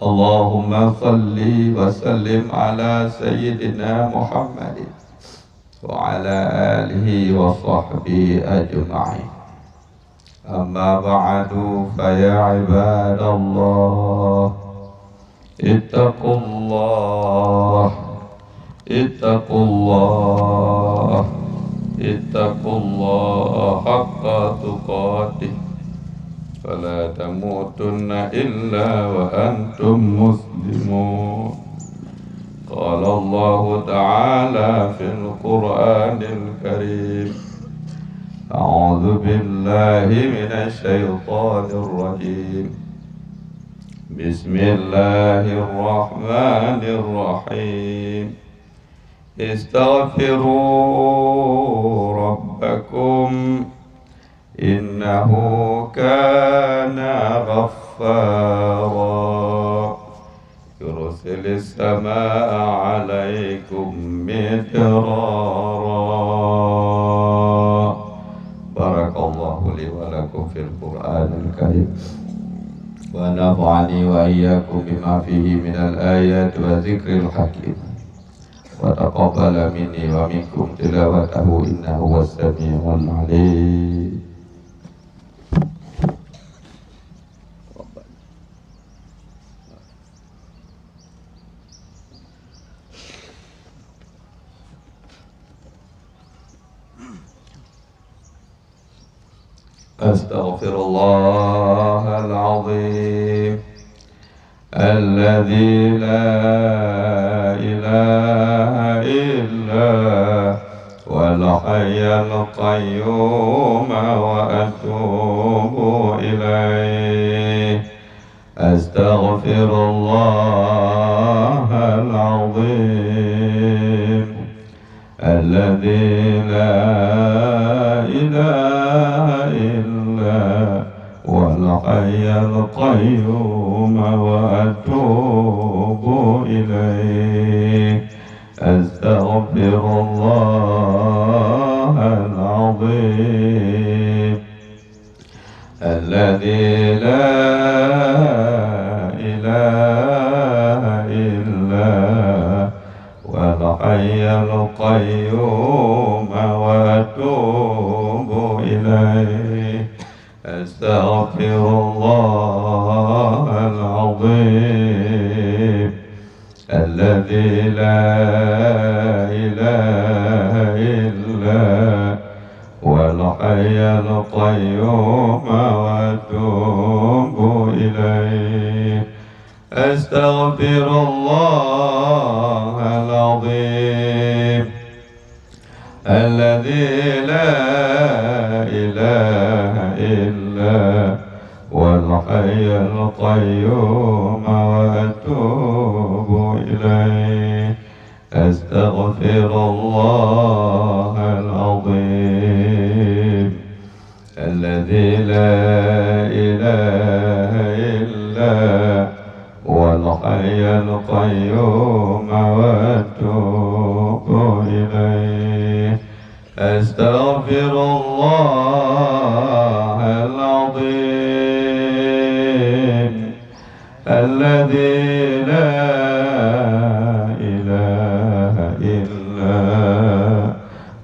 اللهم صل وسلم على سيدنا محمد وعلى آله وصحبه أجمعين. أما بعد فيا عباد الله اتقوا الله اتقوا الله اتقوا الله حق تقاته فلا تموتن إلا وأنتم مسلمون. قال الله تعالى في القرآن الكريم: أعوذ بالله من الشيطان الرجيم. بسم الله الرحمن الرحيم. استغفروا ربكم إنه كان غفارا يرسل السماء عليكم مدرارا. بارك الله لي ولكم في القرآن الكريم ونفعني وإياكم بما فيه من الآيات وذكر الحكيم وتقبل مني ومنكم تلاوته إنه هو السميع العليم. أستغفر الله العظيم الذي لا إله إلا هو الحي القيوم وأتوب إليه. أستغفر الله العظيم الذي لا إله إلا هو الحي القيوم وأتوب إليه. أستغفر الله العظيم الذي لا إله إلا هو الحي القيوم وأتوب إليه. أستغفر الله العظيم الذي لا إله إلا هو الحي القيوم وأتوب إليه. أستغفر الله العظيم الذي لا إله إلا هو الحي القيوم وأتوب إليه. أستغفر الله العظيم الذي لا إله إلا هو الحي القيوم وأتوب إليه. أستغفر الله العظيم الذي لا إله إلا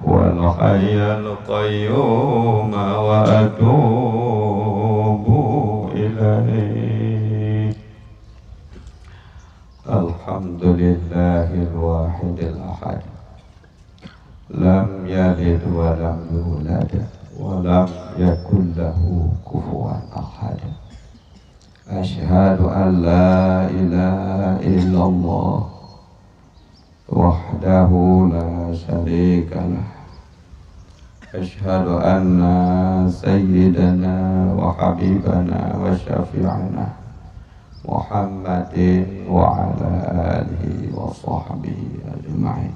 هو الحي القيوم وأتوب إليه. الحمد لله الواحد الأحد لم يلد ولم يولد ولم يكن له كفوا أحد. أشهد أن لا إله إلا الله وحده لا شريك له. أشهد أن سيدنا وحبيبنا وشفيعنا محمد وعلى آله وصحبه أجمعين.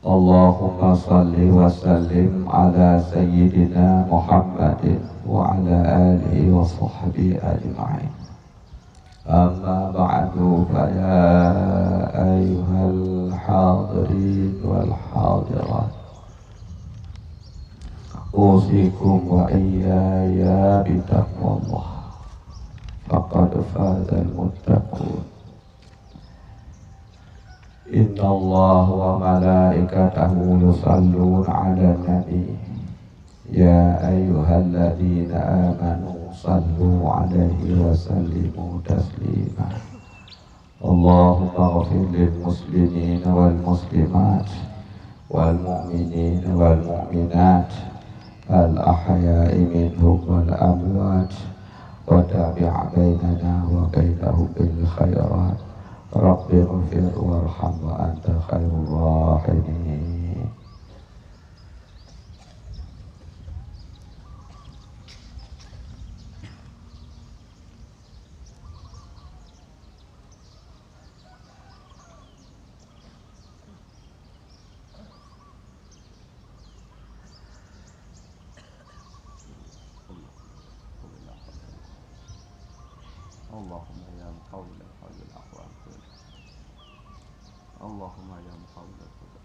اللهم صل وسلم على سيدنا محمد وعلى آله وصحبه أجمعين. أما بعد فيا أيها الحاضرين والحاضرات أوصيكم وإياي بتقوى الله. قد فاز المتقون إن الله وملائكته يصلون على النبي يا أيها الذين آمنوا صلوا عليه وسلموا تسليما اللهم اغفر للمسلمين والمسلمات والمؤمنين والمؤمنات الأحياء منهم والأموات وتابع بيننا وبينهم بالخيرات رب اغفر وارحم وأنت خير الراحمين. اللهم يا مقوي الحول الأحوال اللهم يا مقوي الحول.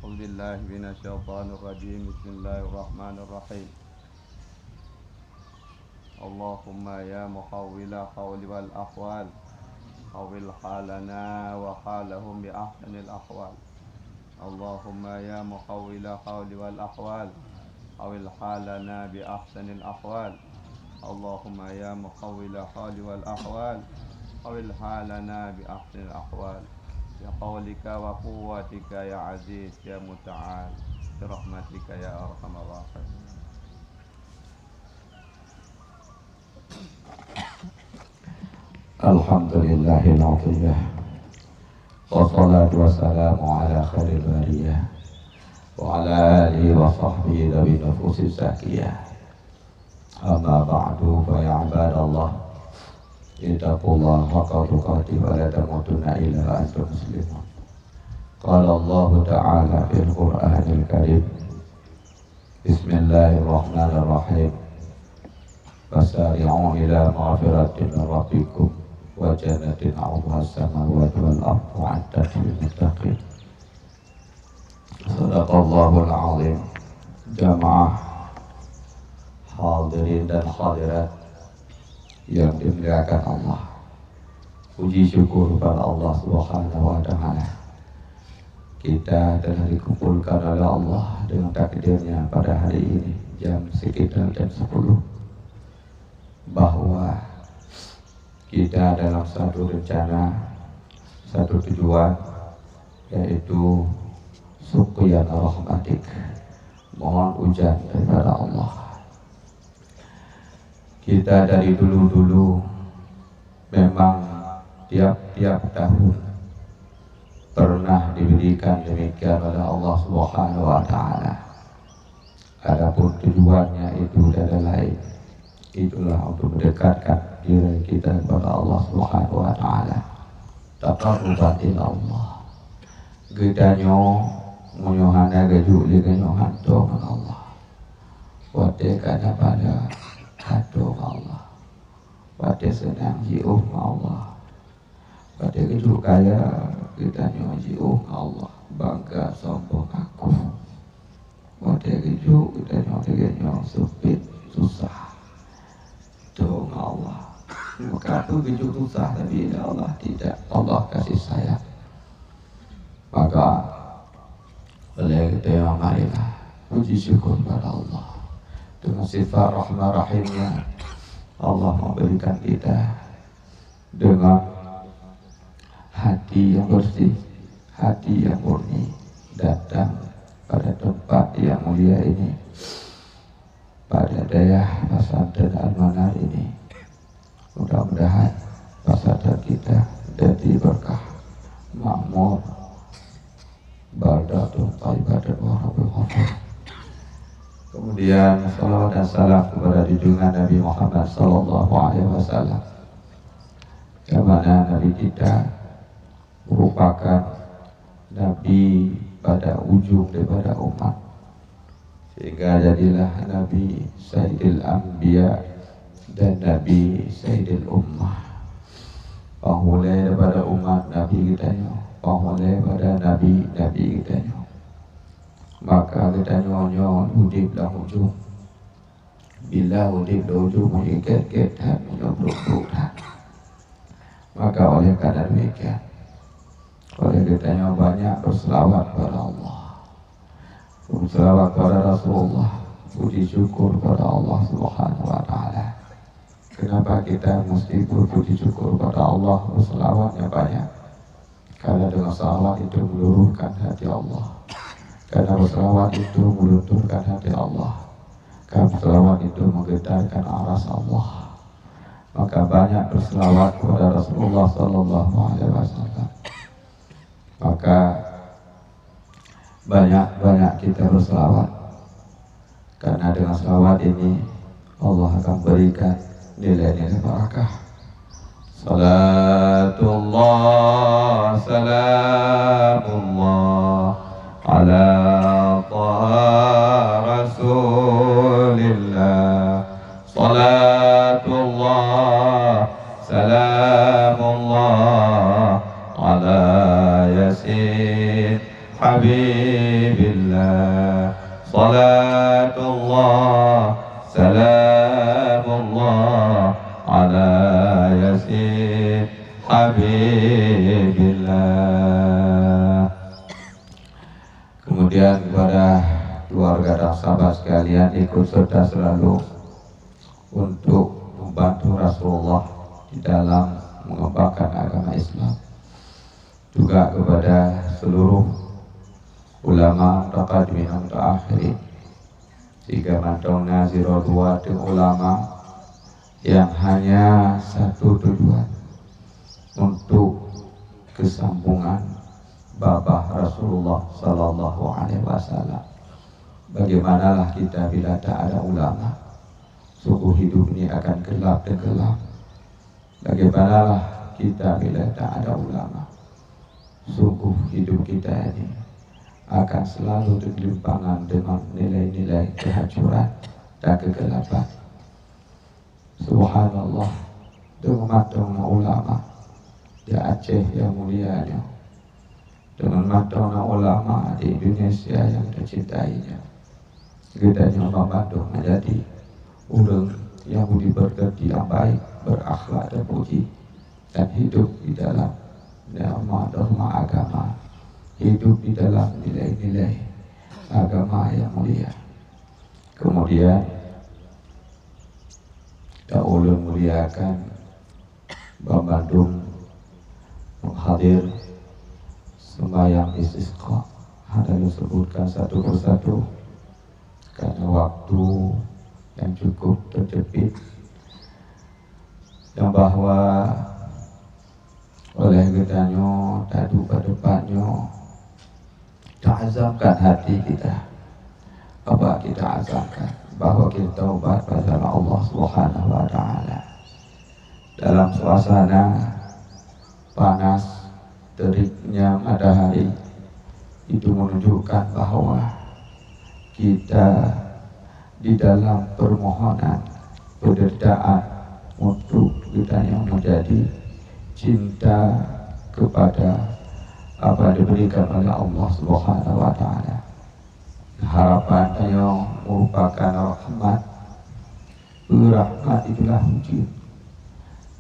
أعوذ بالله من الشيطان الرجيم بسم الله الرحمن الرحيم اللهم يا محول الحول والأحوال حول حالنا وحالهم بأحسن الأحوال اللهم يا محول الحول والأحوال حول حالنا بأحسن الأحوال اللهم يا محول الحول والأحوال حول حالنا بأحسن الأحوال بقولك وقوتك يا عزيز يا متعال برحمتك يا أرحم الراحمين. Alhamdulillah wassalatu wassalamu ala khairil bariyah wa ala alihi wa sahbihi dhawi nufusi zakiyah amma ba'du fa ya ibadallah ittaqullaha haqqa tuqatih wa la tamutunna illa wa antum muslimun. Qala Allah ta'ala fil Qur'anil Karim Bismillahirrahmanirrahim Fasari'u ila maghfiratin min rabbikum wa jannatin 'arduha as-samawati wal ardu 'iddat lil muttaqin. Shadaqallahul 'azim. Jamaah hadirin dan hadirat yang dimuliakan Allah, puji syukur kepada Allah Subhanahu wa ta'ala, kita telah dikumpulkan oleh Allah dengan takdirnya pada hari ini jam sekitar jam 10, bahwa kita dalam satu rencana, satu tujuan, yaitu suqiyan rahmatik, mohon hujan daripada Allah. Kita dari dulu-dulu memang tiap-tiap tahun pernah diberikan demikian oleh Allah Subhanahu wa ta'ala. Adapun tujuannya itu adalah lain. Itulah untuk mendekatkan diri kita kepada Allah Subhanahu wa ta'ala. Taqarruban ila Allah. Kita nyohana gaju li nyohan dengan Allah. Wadekana pada hato Allah. Pada senang jiuh Allah. Pada gaju kaya kita jiuh Allah. Bangga sombong aku. Pada gaju kita nyoh supit susah. Dong Allah, maka itu gejut susah, tapi Allah tidak. Allah kasih sayang. Maka oleh kita yang marilah puji syukur pada Allah dengan sifat rahmah rahimnya. Allah memberikan kita dengan hati yang bersih, hati yang murni, datang pada tempat yang mulia ini, pada daerah pesantren Al-Manar ini. Mudah-mudahan pesantren kita jadi berkah, makmur, baldatun thayyibatun wa rabbul ghafur. Kemudian salawat dan salam kepada junjungan Nabi Muhammad sallallahu alaihi wasallam, yang mana Nabi kita merupakan Nabi pada ujung daripada umat, sehingga jadilah Nabi Sayyidil Anbiya dan Nabi Sayyidil Ummah. Penghulai daripada umat Nabi kita, penghulai pada Nabi kita. maka kita nyonyon udip lah ujung. Bila udip lah ujung mengikat-kat dan menyobrok-brok dan. Maka oleh karena demikian, oleh kita banyak berselawat kepada Allah, berselawat kepada Rasulullah, puji syukur kepada Allah Subhanahu wa Ta'ala. Kenapa kita mesti berpuji syukur kepada Allah, berselawatnya banyak? Karena dengan salawat itu meluluhkan hati Allah. Karena berselawat itu melunturkan hati Allah. Karena berselawat itu menggetarkan aras Allah. Maka banyak berselawat kepada Rasulullah Sallallahu Alaihi Wasallam. Maka banyak kita berselawat. Karena dengan selawat ini Allah akan berikan nilai-nilai barakah. Salatullah, salamullah ala taha rasulillah. Salatullah, salamullah ala yasin habibillah. Salatullah, salamullah ala yasin habibillah. Kemudian kepada keluarga dan sahabat sekalian, ikut serta selalu untuk membantu Rasulullah di dalam mengembangkan agama Islam. Juga kepada seluruh ulama mutaqaddimin dan mutaakhirin, jika mantong nazirul dua ulama yang hanya satu tujuan, untuk kesambungan babah Rasulullah Sallallahu Alaihi Wasallam. Bagaimanalah kita bila tak ada ulama? Sungguh hidup ini akan gelap dan gelap. Bagaimanalah kita bila tak ada ulama? Sungguh hidup kita ini akan selalu bergelimpangan dengan nilai-nilai kehancuran dan kegelapan. Subhanallah, dengan matang ulama di Aceh yang mulianya, dengan matang ulama di Indonesia yang kita cintainya, kita nyoba Bandung menjadi orang yang budi pekerti, yang baik, berakhlak dan puji, dan hidup di dalam norma agama, hidup di dalam nilai-nilai agama yang mulia. Kemudian kita ulun muliakan Bandung menghadir sembahyang istisqa. Ada disebutkan satu persatu karena waktu yang cukup terjepit, yang bahwa oleh gedanya tadu pada depannya kita azamkan hati kita. Apa kita azamkan? Bahwa kita taubat pada Allah Subhanahu wa Ta'ala dalam suasana panas teriknya matahari. Itu menunjukkan bahwa kita di dalam permohonan penderitaan untuk kita yang menjadi cinta kepada apa yang diberikan oleh Allah Subhanahu wa Ta'ala. Harapan yang merupakan rahmat, rahmat itulah wujud.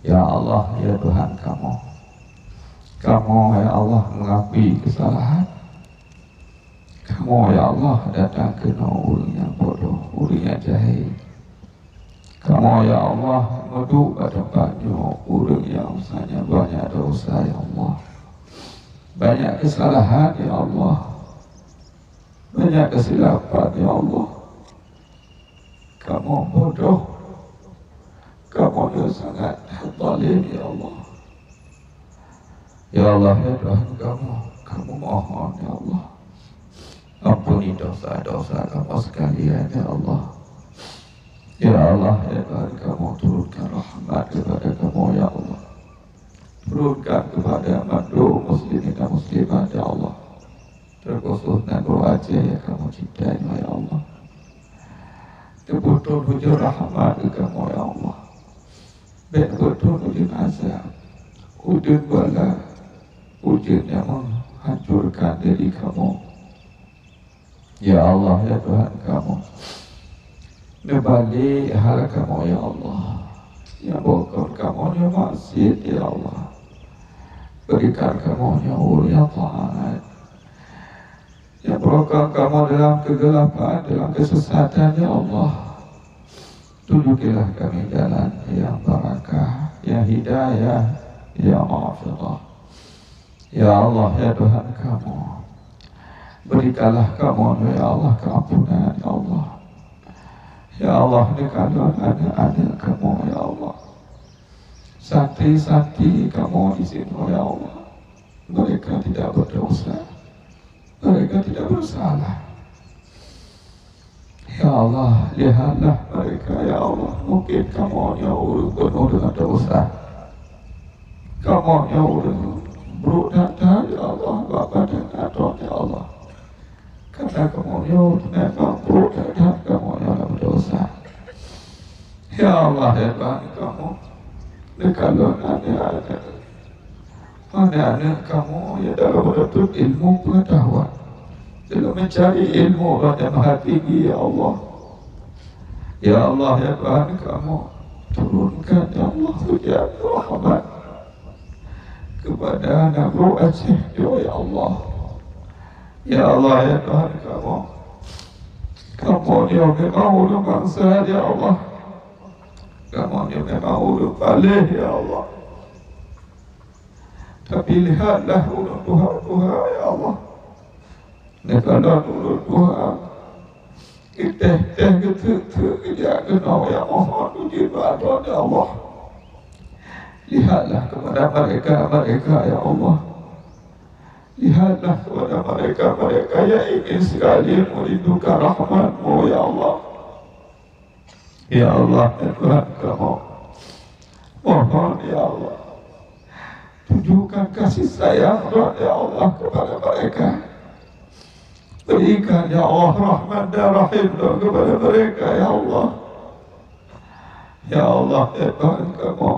Ya Allah, ya Tuhan kamu ya Allah mengakui kesalahan. Kamu ya Allah datang ke orang yang bodoh, orang yang jahil. Kamu ya Allah madu pada banyak orang yang misalnya banyak dosa ya Allah, banyak kesalahan ya Allah, banyak kesilapan ya Allah. Kamu bodoh, kamu yang sangat zalim ya Allah. Ya Allah ya Tuhan kamu mohon ya Allah, ampuni dosa-dosa kamu sekalian ya Allah. Ya Allah ya Tuhan, kamu turunkan rahmat kepada kamu ya Allah. Turunkan kepada makhluk muslimin dan muslimat ya Allah, terkhusus negara Aceh yang kamu cintai ya Allah. Betul wujud rahmat ke kamu ya Allah. Betul wujud azab, wujud bala, wujud yang menghancurkan diri kamu. Ya Allah, ya Tuhan kamu, nebalik hal kamu ya Allah, ya bokor kamu ya masjid ya Allah, berikan kamu ya taat, ya berokah kamu dalam kegelapan, dalam kesesatan ya Allah. Tunjukilah kami jalan yang barakah, yang hidayah, ya maghfirah. Ya Allah, ya Tuhan kamu, berikanlah kamu ya Allah keampunan ya Allah. Ya Allah, ini kalau anak-anak kamu ya Allah, santri-santri kamu di sini ya Allah, mereka tidak berdosa, mereka tidak bersalah. Ya Allah, lihatlah mereka ya Allah, mungkin kamu yang urus penuh dengan dosa, kamu yang urus buruk data ya Allah, Bapa dan Anak ya Allah, karena kamu yang memang buruk data, kamu yang berdosa. Ya Allah, ya Tuhan kamu, kalau anak-anak kamu ya dalam menuntut ilmu pengetahuan, dalam mencari ilmu yang maha tinggi ya Allah. Ya Allah, ya Tuhan kamu, turunkan ya Allah hujan rahmat kepada anak Bro Aceh ya Allah. Ya Allah, ya Tuhan kamu yang memang ulun bangsa ya Allah, kamu yang memang ulun balik ya Allah. Tapi lihatlah ulun duha ya Allah, nekalan ulun duha kita kerja kenal ya Allah, uji badan ya Allah. Lihatlah kepada mereka ya Allah, lihatlah kepada mereka yang ingin sekali merindukan rahmat-Mu ya Allah. Ya Allah, ya Tuhan kamu, mohon ya Allah, tunjukkan kasih sayang ya Allah kepada mereka. Berikan ya Allah rahmat dan rahim kepada mereka ya Allah. Ya Allah, ya Tuhan kamu,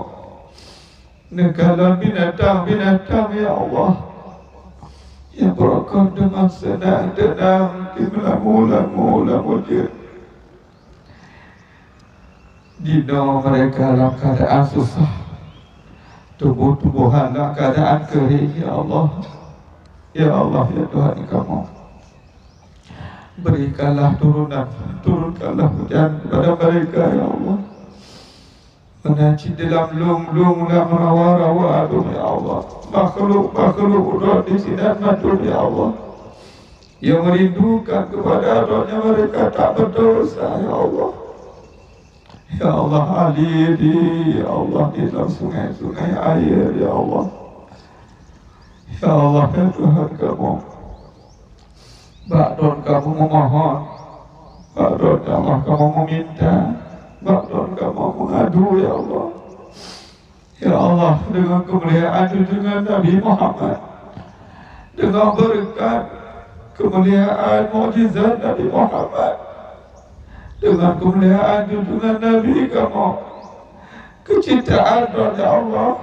negara binatang ya Allah, yang berakam dengan senang-tenang di mula-mula dino mereka dalam keadaan susah, tubuh-tubuhan dalam keadaan kering ya Allah. Ya Allah, ya Tuhan kamu, berikanlah turunkanlah hujan kepada mereka ya Allah, menanci dalam lung-lung dan rawa-rawa ya Allah, makhluk udah di sinar madun ya Allah, yang merindukan kepada rohnya mereka tak berdosa ya Allah. Ya Allah, aliri ya Allah di dalam sungai-sungai air ya Allah. Ya Allah, ya Tuhan kamu, Ba'don kamu memohon, Ba'don ya Allah kamu meminta, Ba'don kamu mengadu ya Allah. Ya Allah, dengan kemuliaan dengan Nabi Muhammad, dengan berkat kemuliaan mukjizat Nabi Muhammad, dengan kemuliaan junjungan Nabi kamu, kecintaan ya Allah,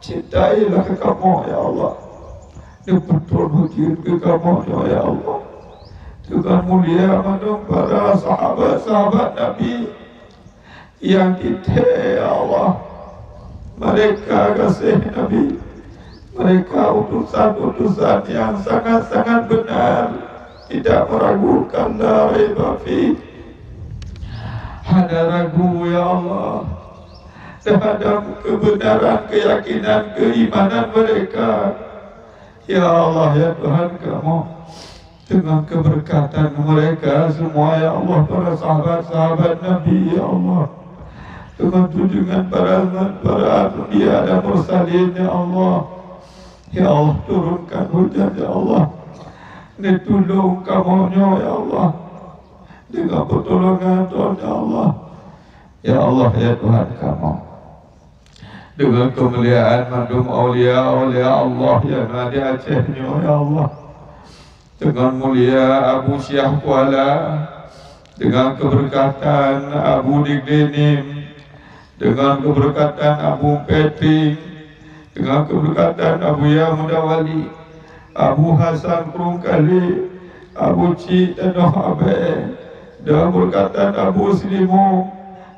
cintailah kamu ya Allah, yang betul mungkin ke kamu ya Allah, dengan mulia manung para sahabat Nabi yang kita ya Allah, mereka kasih Nabi, mereka utusan yang sangat-sangat benar, tidak meragukan la raiba fi. Ada ragu ya Allah terhadap kebenaran, keyakinan, keimanan mereka. Ya Allah, ya Tuhan kamu, dengan keberkatan mereka semua ya Allah, para sahabat-sahabat Nabi ya Allah, dengan junjungan para anbiya dan mursalin ya Allah. Ya Allah, turunkan hujan ya Allah, ditolong kamu ya Allah, dengan pertolongan Tuhan ya Allah. Ya Allah, ya Tuhan kamu, dengan kemuliaan mandum awliya Allah yang ada di Aceh ya Allah, dengan mulia Abu Syah Kuala, dengan keberkatan Abu Digdenim, dengan keberkatan Abu Petri, dengan keberkatan Abu Yamudawali, Abu Hasan Kurungkali, Abu Cik dan Abe, dengan berkatan Abu Slimu,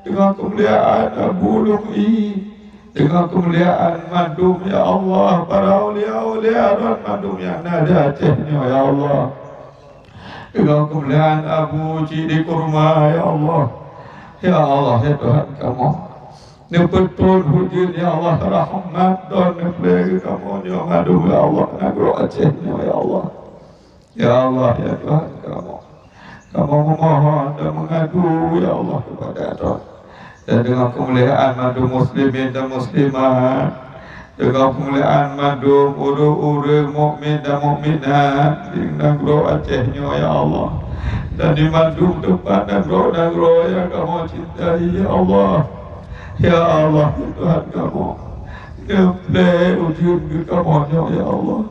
dengan kemuliaan Abu Lum'i, dengan kemuliaan madum ya Allah, para awliya-awliya dan madum yang nada Acehnya ya Allah, dengan kemuliaan Abu Cik di Kurma ya Allah, ya Allah ya Tuhan kamu, ni betul hujud ya Allah rahmat dan neflegi kamu ya madum ya Allah negro Acehnya ya Allah, ya Allah ya Tuhan kamu memohon dan mengadu ya Allah kepada Tuhan. Dan dengan kemuliaan madu muslimin dan muslimat, dengan kemuliaan madu uru-uru mukmin dan mukminat di negro Acehnya ya Allah, dan di madu depan negro yang kamu cintai ya Allah, ya Allah Tuhan kamu ngeplay ujung ke kamu ya Allah,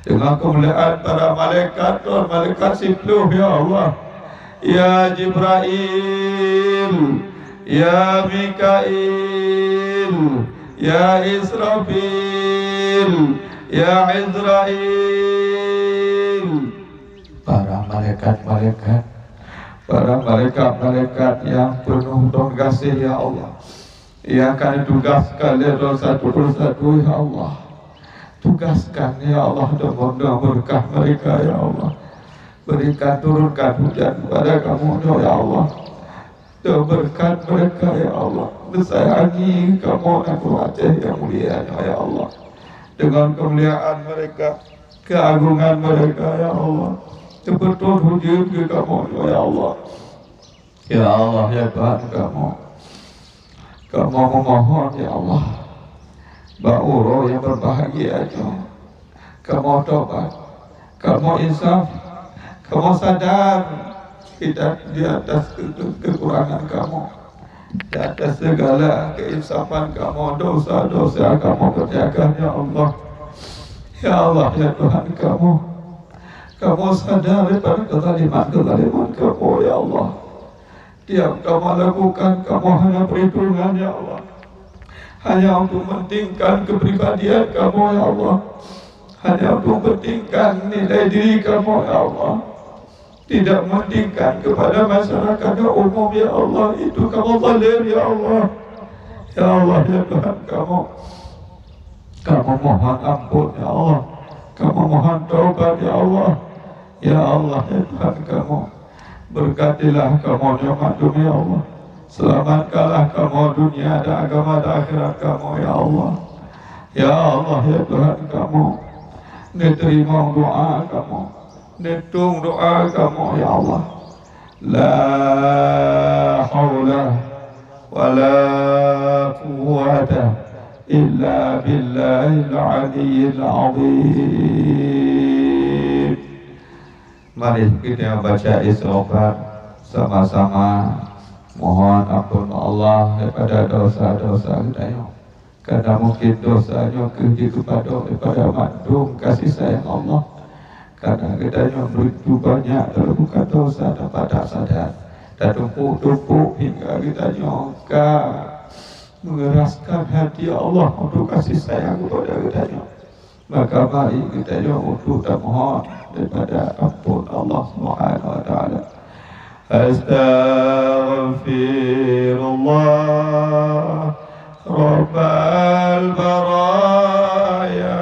dengan kemuliaan para malaikat dan malaikat sipluh ya Allah, ya Jibril, ya Mikail, ya Israfil, ya Izrail, para malaikat-malaikat, para malaikat-malaikat yang penuh dengan kasih ya Allah, yang akan ditugaskan oleh satu persatu ya Allah, tugaskan ya Allah dan berkah mereka ya Allah, berikan turunkan hujan kepada kamu ya Allah, dan berkat mereka ya Allah, disayangi kamu dan Aceh yang mulia ya Allah, dengan kemuliaan mereka, keagungan mereka ya Allah, betul hujud ke kamu ya Allah, ya Allah ya Tuhan kamu memohon ya Allah, ba'uro yang berbahagia kamu tobat, kamu insaf, kamu sadar kita di atas kekurangan kamu, di atas segala keinsafan kamu, dosa-dosa kamu kerjakan ya Allah, ya Allah ya Tuhan kamu sadar daripada kezaliman kamu ya Allah, tiap kamu lakukan kamu hanya perhitungan ya Allah, hanya untuk mementingkan kepribadian kamu ya Allah, hanya untuk mementingkan nilai diri kamu ya Allah, tidak mementingkan kepada masyarakat umum ya Allah, itu kamu zalim ya Allah, ya Allah ya Tuhan kamu mohon ampun ya Allah, kamu mohon taubat ya Allah, ya Allah ya Tuhan kamu berkatilah kamu nikmat ya Allah, selamatkanlah kamu dunia dan agama dan akhirat kamu ya Allah, ya Allah ya Tuhan kamu diterima doa kamu, ditung doa kamu ya Allah, la haula wa la quwwata illa billahil aliyyil azim. Mari kita baca istighfar sama-sama, mohon ampun Allah daripada dosa-dosa kita, karena mungkin dosanya kepada makdum kasih sayang Allah, karena kita begitu banyak terbuka dosa dapat tak sadar dan tumpuk-tumpuk hingga kita mengeraskan hati Allah untuk kasih sayang kepada kita. Maka mari kita untuk mohon daripada ampun Allah Subhanahu wa taala. Astaghfirullah Rabbal baraya,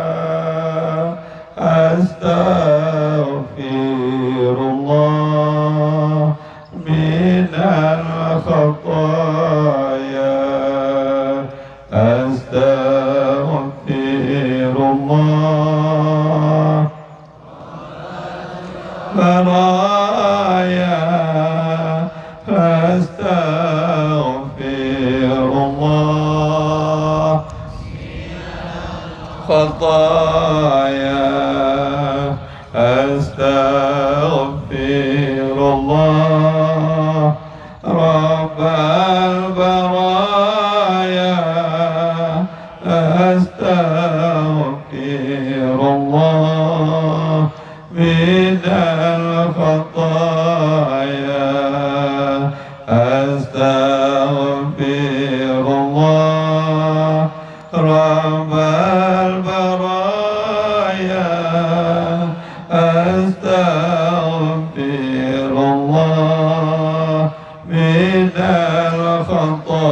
astaghfirullah minal khataya, astaghfirullah baraya, astaghfirullah khataya, astaghfirullah rabbal baraya, astaghfirullah minal khataya, astaghfirullah rabbal baraya, astaghfirullah الله من الخطايا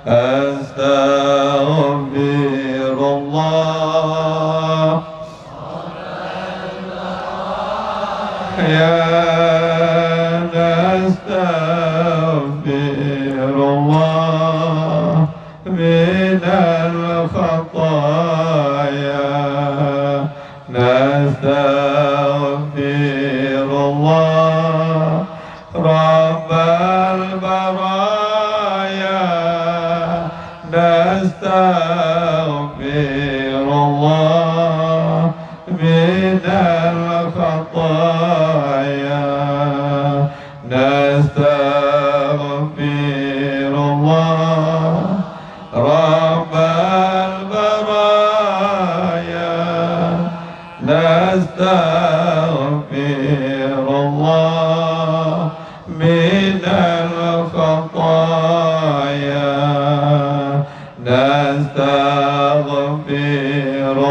أستغفر الله يا نستغفر الله من الخطايا نستغفر الله رب البرايا نستغفر الله من الخطايا نستغفر الله رب البرايا نستغفر الله من الخطايا نستغفر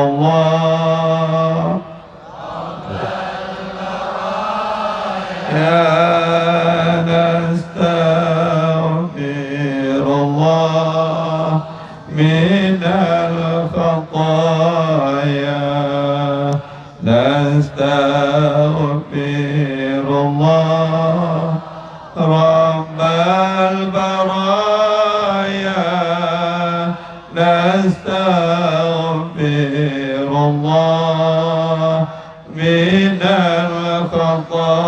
الله يا نستغفر الله من الخطايا نستغفر الله رب البرايا نستغفر الله من الخطايا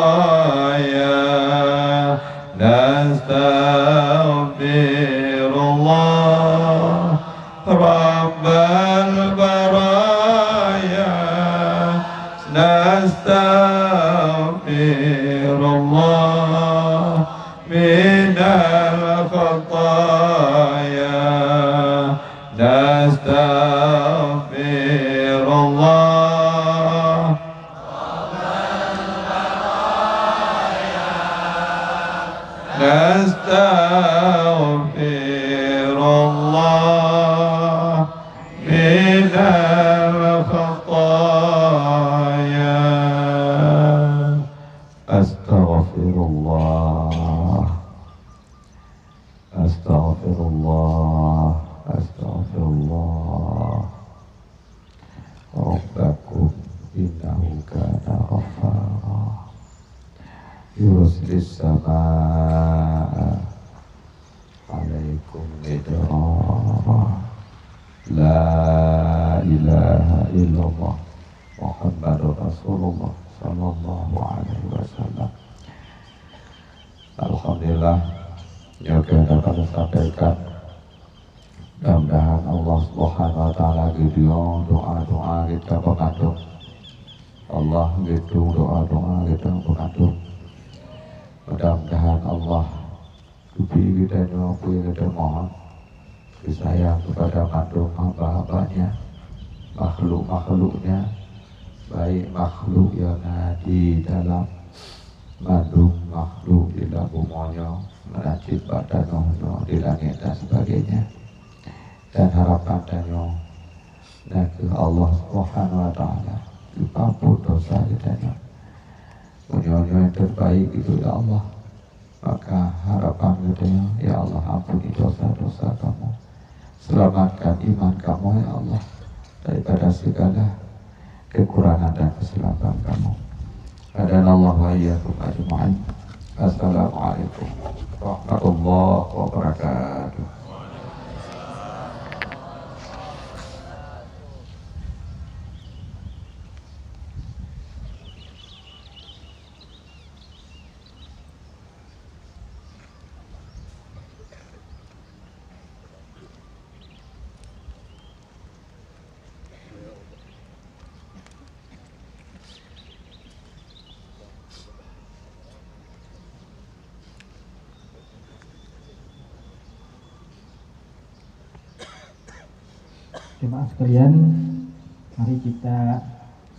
نستغفر الله رب البرايا نستغفر الله من الخطايا نستغفر الله نستغفر الله من الخطايا أستغفر الله أستغفر الله أستغفر الله ربكم إنه كان غفارا يرسل السماء عليكم مدرارا لا إله إلا الله محمد رسول الله صلى الله عليه wasallam. Alhamdulillah, juga dapat disampaikan. Mudah-mudahan Allah Subhanahu wa taala gitu doa-doa kita pengandung. Allah gitu doa-doa kita pengandung. Mudah-mudahan Allah tubi kita nyuapi kita mohon disayang kepada kandung hamba-hambanya, makhluk-makhluknya, baik makhluk yang di dalam mandung, makhluk di dalam bumonya, meracik badannya di langit dan sebagainya. Dan harapan danyo ke Allah Subhanahu wa taala diampun dosa kita, punya yang terbaik itu ya Allah. Maka harapan kita ya Allah, ampuni dosa-dosa kamu, selamatkan iman kamu ya Allah daripada segala kekurangan dan kesilapan kamu. Hadanallahu wa iyyakum ajma'in. Assalamualaikum warahmatullahi wabarakatuh. Jemaah sekalian, mari kita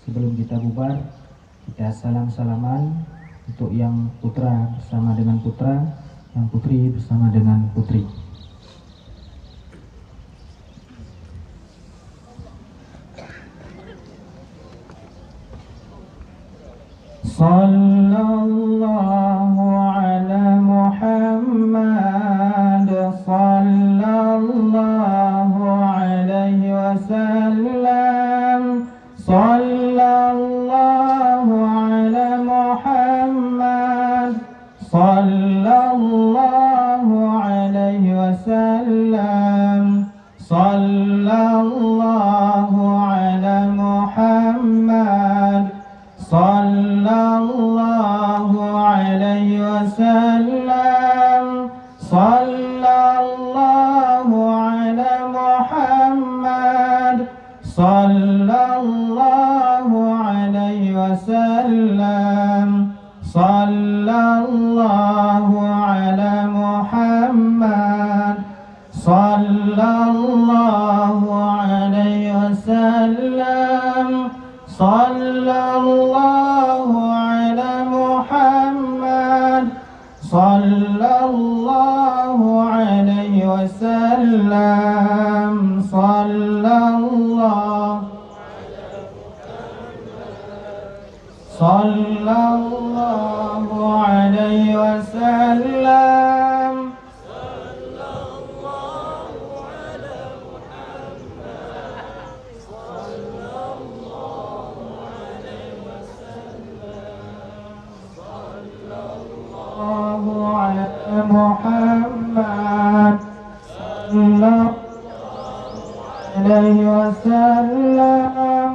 sebelum kita bubar, kita salam-salaman untuk yang putra bersama dengan putra, yang putri bersama dengan putri. sallallahu ala Muhammad, sallallahu alaihi wasallam, sallallahu ala Muhammad, sallallahu alaihi wasallam, sallallahu ala Muhammad, sallallahu alaihi wasallam, sallallahu ala Muhammad, sallallahu alaihi wasallam, sallallahu ala Muhammad, sallallahu alaihi wasallam, sallallahu ala Muhammad, sallallahu alaihi wasallam, sallallahu alaihi wasallam, Muhammad, sallallahu alaihi wasallam,